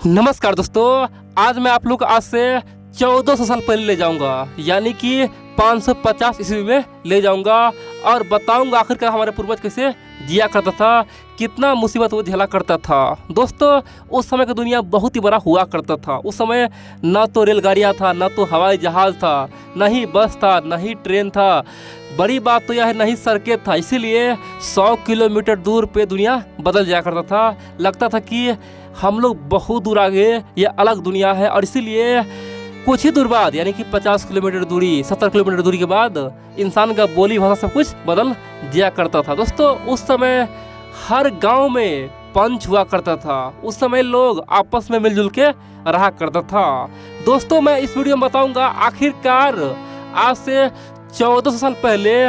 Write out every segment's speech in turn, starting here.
नमस्कार दोस्तों, आज मैं आप लोग आज से 1400 साल पहले ले जाऊंगा, यानी कि 550 ईस्वी में ले जाऊंगा और बताऊंगा आखिरकार हमारे पूर्वज कैसे जिया करता था, कितना मुसीबत वो झेला करता था। दोस्तों, उस समय का दुनिया बहुत ही बड़ा हुआ करता था। उस समय न तो रेलगाड़ियाँ था, न तो हवाई जहाज़ था, न ही बस था, न ही ट्रेन था। बड़ी बात तो यह है, न ही सड़कें था। इसीलिए 100 किलोमीटर दूर पे दुनिया बदल जाया करता था। लगता था कि हम लोग बहुत दूर आगे, ये अलग दुनिया है। और इसीलिए कुछ ही दूर बाद, यानी कि 50 किलोमीटर दूरी, 70 किलोमीटर दूरी के बाद इंसान का बोली भाषा सब कुछ बदल जाया करता था। दोस्तों, उस समय हर गांव में पंच हुआ करता था। उस समय लोग आपस में मिलजुल के रहा करता था। दोस्तों, मैं इस वीडियो में बताऊंगा आखिरकार आज से 1400 साल पहले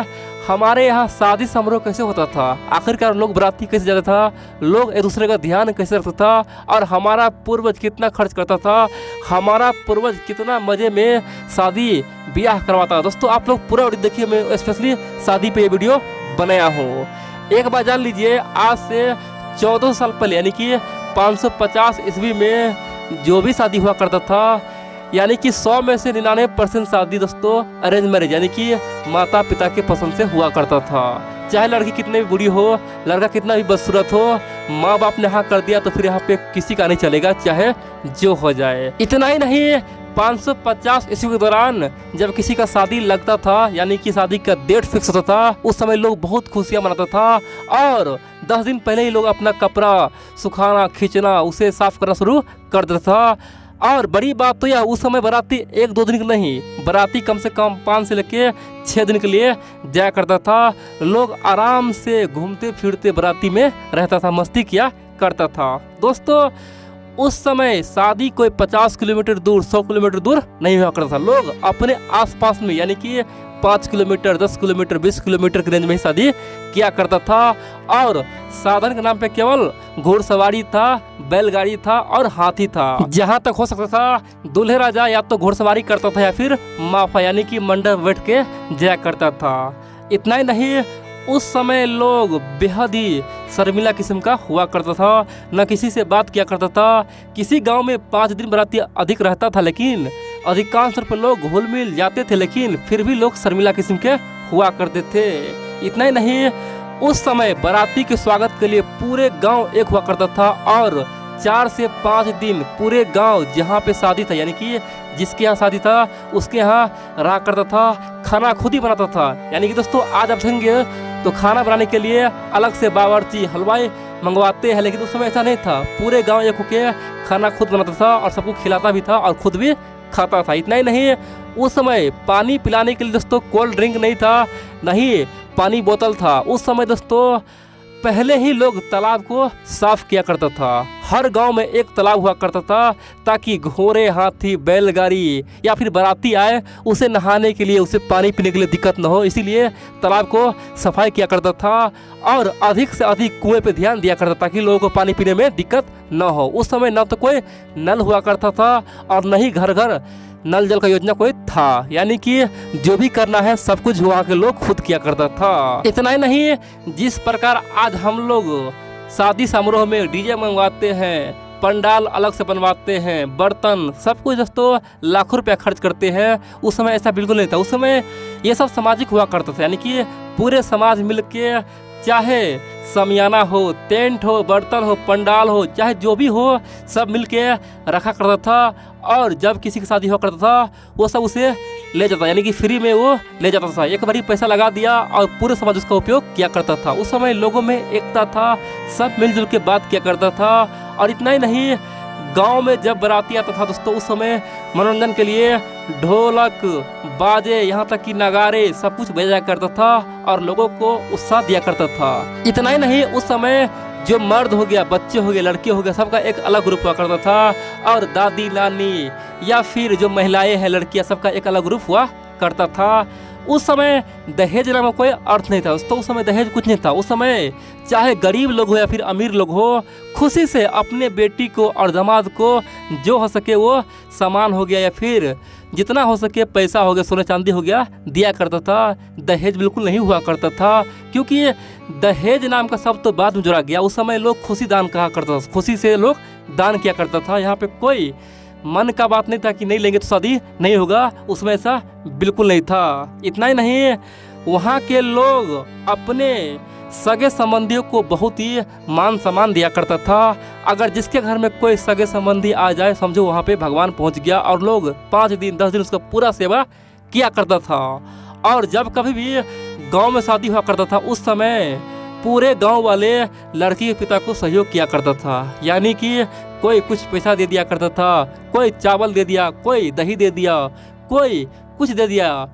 हमारे यहाँ शादी समारोह कैसे होता था, आखिरकार लोग बराती कैसे जाता था, लोग एक दूसरे का ध्यान कैसे रखता था, और हमारा पूर्वज कितना खर्च करता था, हमारा पूर्वज कितना मज़े में शादी ब्याह करवाता। दोस्तों, आप लोग पूरा वीडियो देखिए, मैं स्पेशली शादी पे ये वीडियो बनाया हूँ। एक बार जान लीजिए, आज से 1400 साल पहले, यानी कि 550 ईस्वी में जो भी शादी हुआ करता था, यानी कि 100 में से 99% शादी दोस्तों अरेंज मैरिज, यानी कि माता पिता के पसंद से हुआ करता था। चाहे लड़की कितनी भी बुरी हो, लड़का कितना भी बदसूरत हो, माँ बाप ने हाँ कर दिया तो फिर यहाँ पे किसी का नहीं चलेगा, चाहे जो हो जाए। इतना ही नहीं, 550 ईस्वी के दौरान जब किसी का शादी लगता था, यानी कि शादी का डेट फिक्स होता था, उस समय लोग बहुत खुशियाँ मनाता था। और 10 दिन पहले ही लोग अपना कपड़ा सुखाना, खींचना, उसे साफ करना शुरू कर देता था। और बड़ी बात तो यह, उस समय बाराती 1-2 दिन की नहीं, बाराती कम से कम 5 से लेके 6 दिन के लिए जाया करता था। लोग आराम से घूमते फिरते बाराती में रहता था, मस्ती किया करता था। दोस्तों, उस समय शादी कोई 50 किलोमीटर दूर, 100 किलोमीटर दूर नहीं हुआ करता था। लोग अपने आसपास में, यानी कि 5 किलोमीटर, 10 किलोमीटर, 20 किलोमीटर के रेंज में ही शादी किया करता था। और साधन के नाम पे केवल घोड़सवारी था, बैलगाड़ी था और हाथी था। जहाँ तक हो सकता था, दूल्हे राजा या तो घोड़सवारी करता था या फिर माफा, यानी कि मंडप बैठ के जाया करता था। इतना ही नहीं, उस समय लोग बेहद ही शर्मिला किस्म का हुआ करता था, न किसी से बात किया करता था। किसी गांव में 5 दिन बाराती अधिक रहता था, लेकिन अधिकांश तौर पर लोग घुल मिल जाते थे, लेकिन फिर भी लोग शर्मिला किस्म के हुआ करते थे। इतना ही नहीं, उस समय बाराती के स्वागत के लिए पूरे गांव एक हुआ करता था, और 4 से 5 दिन पूरे गांव जहां पे शादी था, यानी कि जिसके यहाँ शादी था उसके यहाँ रहा करता था, खाना खुद ही बनाता था। यानी कि दोस्तों, आज आप देखेंगे तो खाना बनाने के लिए अलग से बावर्ची, हलवाई मंगवाते हैं, लेकिन उस समय ऐसा नहीं था। पूरे गांव एक होके खाना खुद बनाता था और सबको खिलाता भी था और खुद भी खाता था। इतना ही नहीं, उस समय पानी पिलाने के लिए दोस्तों कोल्ड ड्रिंक नहीं था, नहीं पानी बोतल था। उस समय दोस्तों पहले ही लोग तालाब को साफ किया करता था। हर गांव में एक तालाब हुआ करता था, ताकि घोड़े, हाथी, बैलगाड़ी या फिर बाराती आए, उसे नहाने के लिए, उसे पानी पीने के लिए दिक्कत न हो, इसीलिए तालाब को सफाई किया करता था। और अधिक से अधिक कुएं पे ध्यान दिया करता, ताकि लोगों को पानी पीने में दिक्कत न हो। उस समय न तो कोई नल हुआ करता था और न ही घर घर नल जल का योजना कोई था, यानी कि जो भी करना है सब कुछ वहाँ के लोग खुद किया करता था। इतना ही नहीं, जिस प्रकार आज हम लोग शादी समारोह में डीजे मंगवाते हैं, पंडाल अलग से बनवाते हैं, बर्तन, सब कुछ दोस्तों लाखों रुपया खर्च करते हैं, उस समय ऐसा बिल्कुल नहीं था। उस समय ये सब सामाजिक हुआ करता था, यानी कि पूरे समाज मिल के, चाहे समियाना हो, टेंट हो, बर्तन हो, पंडाल हो, चाहे जो भी हो, सब मिल के रखा करता था। और जब किसी की शादी हुआ करता था, वो सब उसे ले जाता, यानी कि फ्री में वो ले जाता था। एक बार ही पैसा लगा दिया और पूरे समाज उसका उपयोग किया करता था। उस समय लोगों में एकता था, सब मिलजुल के बात किया करता था। और इतना ही नहीं, गांव में जब बाराती आता था दोस्तों, उस समय मनोरंजन के लिए ढोलक, बाजे, यहाँ तक कि नगारे, सब कुछ बजाया करता था और लोगों को उत्साह दिया करता था। इतना ही नहीं, उस समय जो मर्द हो गया, बच्चे हो गए, लड़के हो गए, सबका एक अलग ग्रुप हुआ करता था। और दादी, नानी या फिर जो महिलाएं हैं, लड़कियां, सबका एक अलग ग्रुप हुआ करता था। उस समय दहेज नाम का कोई अर्थ नहीं था। तो उस समय दहेज कुछ नहीं था। उस समय चाहे गरीब लोग हो या फिर अमीर लोग हो, खुशी से अपने बेटी को और दामाद को जो हो सके वो सामान हो गया या फिर जितना हो सके पैसा हो गया, सोना चांदी हो गया, दिया करता था। दहेज बिल्कुल नहीं हुआ करता था, क्योंकि दहेज नाम का शब्द तो बाद में जोड़ा गया। उस समय लोग खुशी दान कहा करता था, खुशी से लोग दान किया करता था। यहाँ पे कोई मन का बात नहीं था कि नहीं लेंगे तो शादी नहीं होगा, उसमें ऐसा बिल्कुल नहीं था। इतना ही नहीं, वहाँ के लोग अपने सगे संबंधियों को बहुत ही मान सम्मान दिया करता था। अगर जिसके घर में कोई सगे संबंधी आ जाए, समझो वहाँ पे भगवान पहुँच गया, और लोग 5 दिन 10 दिन उसका पूरा सेवा किया करता था। और जब कभी भी गांव में शादी हुआ करता था, उस समय पूरे गांव वाले लड़की के पिता को सहयोग किया करता था। यानी कि कोई कुछ पैसा दे दिया करता था, कोई चावल दे दिया, कोई दही दे दिया, कोई कुछ दे दिया,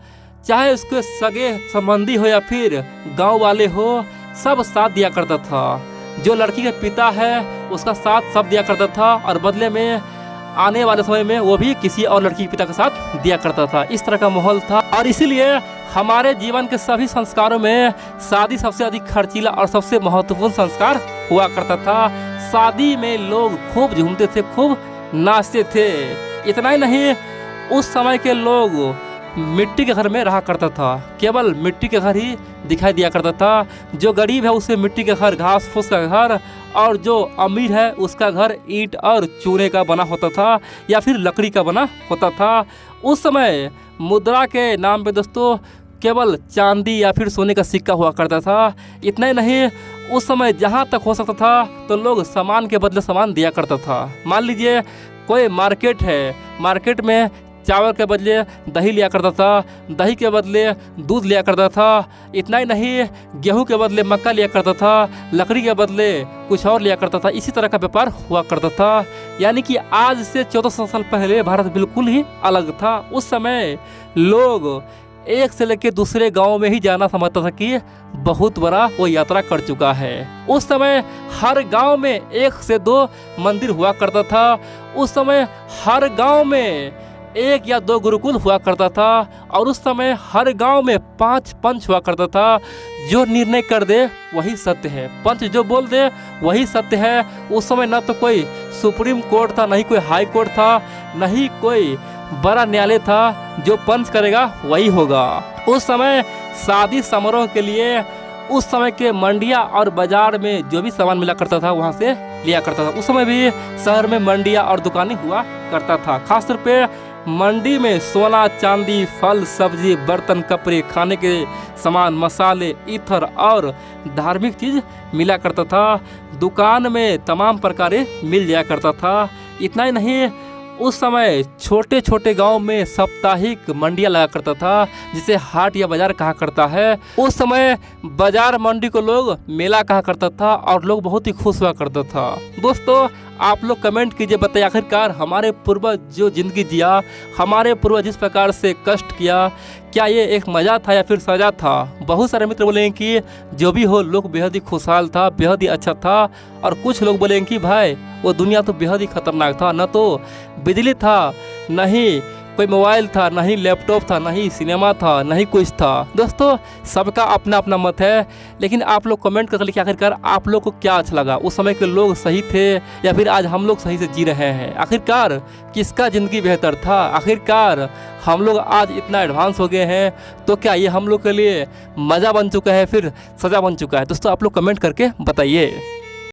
चाहे उसके सगे संबंधी हो या फिर गांव वाले हो, सब साथ दिया करता था। जो लड़की के पिता है उसका साथ सब दिया करता था, और बदले में आने वाले समय में वो भी किसी और लड़की के पिता के साथ दिया करता था। इस तरह का माहौल था, और इसीलिए हमारे जीवन के सभी संस्कारों में शादी सबसे अधिक खर्चीला और सबसे महत्वपूर्ण संस्कार हुआ करता था। शादी में लोग खूब झूमते थे, खूब नाचते थे। इतना ही नहीं, उस समय के लोग मिट्टी के घर में रहा करता था, केवल मिट्टी के घर ही दिखाई दिया करता था। जो गरीब है उसे मिट्टी के घर, घास फूस का घर, और जो अमीर है उसका घर ईंट और चूने का बना होता था या फिर लकड़ी का बना होता था। उस समय मुद्रा के नाम पे दोस्तों केवल चांदी या फिर सोने का सिक्का हुआ करता था। इतना ही नहीं, उस समय जहाँ तक हो सकता था तो लोग सामान के बदले सामान दिया करता था। मान लीजिए कोई मार्केट है, मार्केट में चावल के बदले दही लिया करता था, दही के बदले दूध लिया करता था। इतना ही नहीं, गेहूं के बदले मक्का लिया करता था, लकड़ी के बदले कुछ और लिया करता था। इसी तरह का व्यापार हुआ करता था। यानी कि आज से 1400 साल पहले भारत बिल्कुल ही अलग था। उस समय लोग एक से लेकर दूसरे गांव में ही जाना समझता था कि बहुत बड़ा वो यात्रा कर चुका है। उस समय हर गांव में 1 से 2 मंदिर हुआ करता था। उस समय हर गांव में 1 या 2 गुरुकुल हुआ करता था, और उस समय हर गांव में 5 पंच हुआ करता था। जो निर्णय कर दे वही सत्य है, पंच जो बोल दे वही सत्य है। उस समय न तो कोई सुप्रीम कोर्ट था, नहीं कोई हाई कोर्ट था, नहीं कोई बड़ा न्यायालय था। जो पंच करेगा वही होगा। उस समय शादी समारोह के लिए उस समय के मंडिया और बाजार में जो भी सामान मिला करता था वहाँ से लिया करता था। उस समय भी शहर में मंडिया और दुकानें हुआ करता था। खासतौर पे मंडी में सोना चांदी, फल सब्जी, बर्तन, कपड़े, खाने के सामान, मसाले, इत्र और धार्मिक चीज मिला करता था। दुकान में तमाम प्रकार मिल जाया करता था। इतना ही नहीं, उस समय छोटे छोटे गांव में साप्ताहिक मंडियां लगा करता था, जिसे हाट या बाजार कहा करता है। उस समय बाजार मंडी को लोग मेला कहा करता था, और लोग बहुत ही खुश हुआ करता था। दोस्तों आप लोग कमेंट कीजिए, बताइए आखिरकार हमारे पूर्वज जो जिंदगी जिया, हमारे पूर्वज जिस प्रकार से कष्ट किया, क्या ये एक मजा था या फिर सजा था। बहुत सारे मित्र बोलेंगे कि जो भी हो लोग बेहद ही खुशहाल था, बेहद ही अच्छा था, और कुछ लोग बोलेंगे कि भाई वो दुनिया तो बेहद ही खतरनाक था। न तो बिजली था, नहीं कोई मोबाइल था, नहीं लैपटॉप था, नहीं सिनेमा था, नहीं कुछ था। दोस्तों सबका अपना अपना मत है, लेकिन आप लोग कमेंट करके लिखिए आखिरकार आप लोग को क्या अच्छा लगा। उस समय के लोग सही थे या फिर आज हम लोग सही से जी रहे हैं। आखिरकार किसका ज़िंदगी बेहतर था। आखिरकार हम लोग आज इतना एडवांस हो गए हैं, तो क्या ये हम लोग के लिए मज़ा बन चुका है फिर सज़ा बन चुका है। दोस्तों आप लोग कमेंट करके बताइए।